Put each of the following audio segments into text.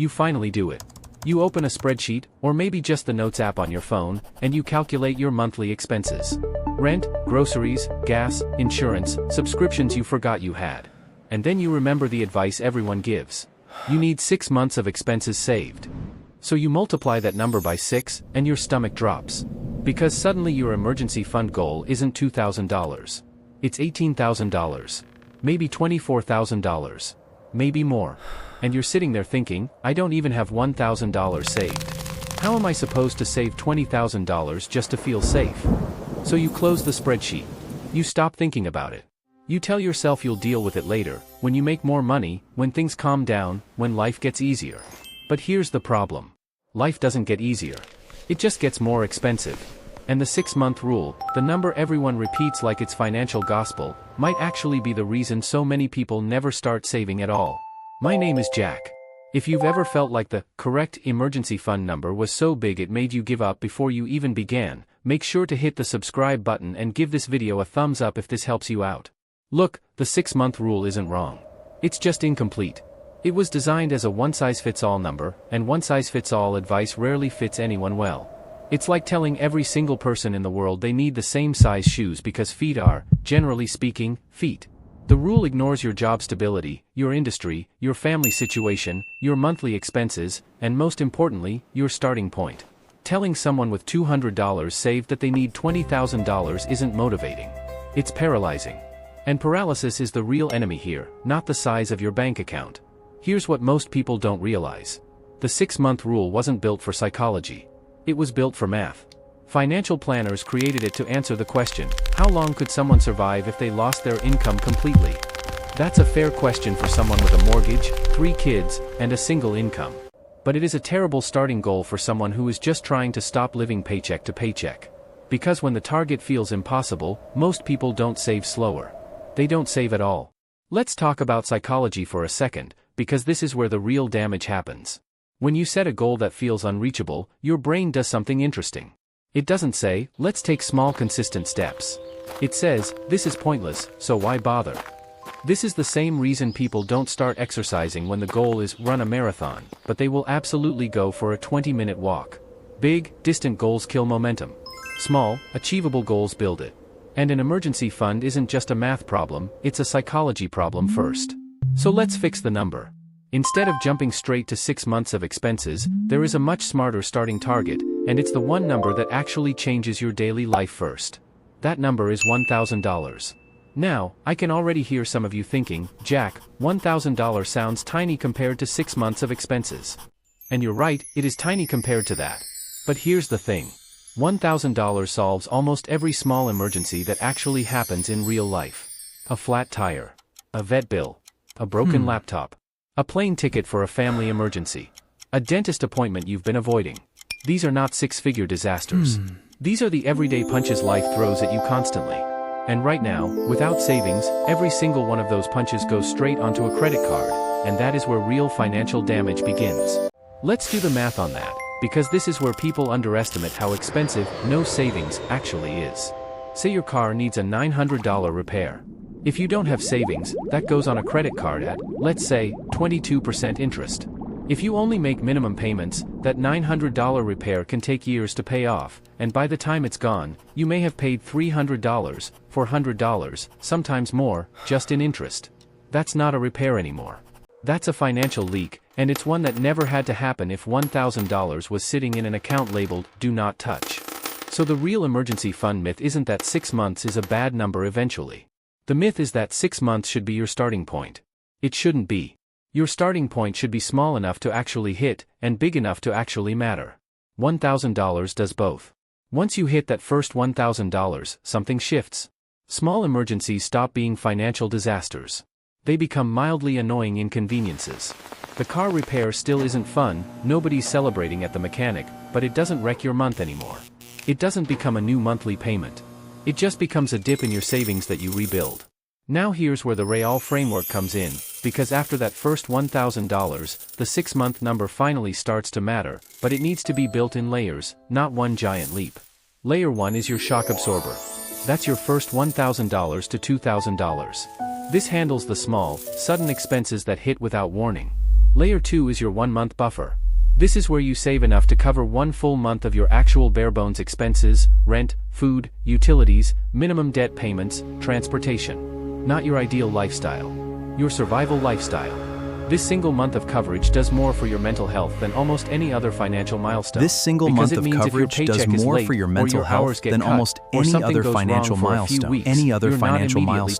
You finally do it. You open a spreadsheet, or maybe just the Notes app on your phone, and you calculate your monthly expenses. Rent, groceries, gas, insurance, subscriptions you forgot you had. And then you remember the advice everyone gives. You need 6 months of expenses saved. So you multiply that number by 6, and your stomach drops. Because suddenly your emergency fund goal isn't $2,000. It's $18,000. Maybe $24,000. Maybe more. And you're sitting there thinking, I don't even have $1,000 saved. How am I supposed to save $20,000 just to feel safe? So you close the spreadsheet. You stop thinking about it. You tell yourself you'll deal with it later, when you make more money, when things calm down, when life gets easier. But here's the problem. Life doesn't get easier. It just gets more expensive. And the 6-month rule, the number everyone repeats like it's financial gospel, might actually be the reason so many people never start saving at all. My name is Jack. If you've ever felt like the correct emergency fund number was so big it made you give up before you even began, make sure to hit the subscribe button and give this video a thumbs up if this helps you out. Look, the 6-month rule isn't wrong. It's just incomplete. It was designed as a one-size-fits-all number, and one-size-fits-all advice rarely fits anyone well. It's like telling every single person in the world they need the same size shoes because feet are, generally speaking, feet. The rule ignores your job stability, your industry, your family situation, your monthly expenses, and most importantly, your starting point. Telling someone with $200 saved that they need $20,000 isn't motivating. It's paralyzing. And paralysis is the real enemy here, not the size of your bank account. Here's what most people don't realize. The 6-month rule wasn't built for psychology. It was built for math. Financial planners created it to answer the question, how long could someone survive if they lost their income completely? That's a fair question for someone with a mortgage, 3 kids, and a single income. But it is a terrible starting goal for someone who is just trying to stop living paycheck to paycheck. Because when the target feels impossible, most people don't save slower. They don't save at all. Let's talk about psychology for a second, because this is where the real damage happens. When you set a goal that feels unreachable, your brain does something interesting. It doesn't say, let's take small consistent steps. It says, this is pointless, so why bother? This is the same reason people don't start exercising when the goal is run a marathon, but they will absolutely go for a 20-minute walk. Big, distant goals kill momentum. Small, achievable goals build it. And an emergency fund isn't just a math problem, it's a psychology problem first. So let's fix the number. Instead of jumping straight to 6 months of expenses, there is a much smarter starting target, and it's the one number that actually changes your daily life first. That number is $1,000. Now, I can already hear some of you thinking, Jack, $1,000 sounds tiny compared to 6 months of expenses. And you're right, it is tiny compared to that. But here's the thing. $1,000 solves almost every small emergency that actually happens in real life. A flat tire. A vet bill. A broken laptop. A plane ticket for a family emergency. A dentist appointment you've been avoiding. These are not 6-figure disasters. These are the everyday punches life throws at you constantly. And right now, without savings, every single one of those punches goes straight onto a credit card, and that is where real financial damage begins. Let's do the math on that, because this is where people underestimate how expensive no savings actually is. Say your car needs a $900 repair. If you don't have savings, that goes on a credit card at, let's say, 22% interest. If you only make minimum payments, that $900 repair can take years to pay off, and by the time it's gone, you may have paid $300, $400, sometimes more, just in interest. That's not a repair anymore. That's a financial leak, and it's one that never had to happen if $1,000 was sitting in an account labeled, "Do Not Touch." So the real emergency fund myth isn't that 6 months is a bad number eventually. The myth is that 6 months should be your starting point. It shouldn't be. Your starting point should be small enough to actually hit, and big enough to actually matter. $1,000 does both. Once you hit that first $1,000, something shifts. Small emergencies stop being financial disasters. They become mildly annoying inconveniences. The car repair still isn't fun, nobody's celebrating at the mechanic, but it doesn't wreck your month anymore. It doesn't become a new monthly payment. It just becomes a dip in your savings that you rebuild. Now here's where the Real framework comes in, because after that first $1,000, the 6-month number finally starts to matter, but it needs to be built in layers, not one giant leap. Layer 1 is your shock absorber. That's your first $1,000 to $2,000. This handles the small, sudden expenses that hit without warning. Layer 2 is your 1-month buffer. This is where you save enough to cover 1 full month of your actual bare-bones expenses, rent, food, utilities, minimum debt payments, transportation. Not your ideal lifestyle. Your survival lifestyle. This single month of coverage does more for your mental health than almost any other financial milestone. This single month of coverage does more for your mental health than almost any other financial milestone.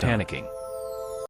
Panicking.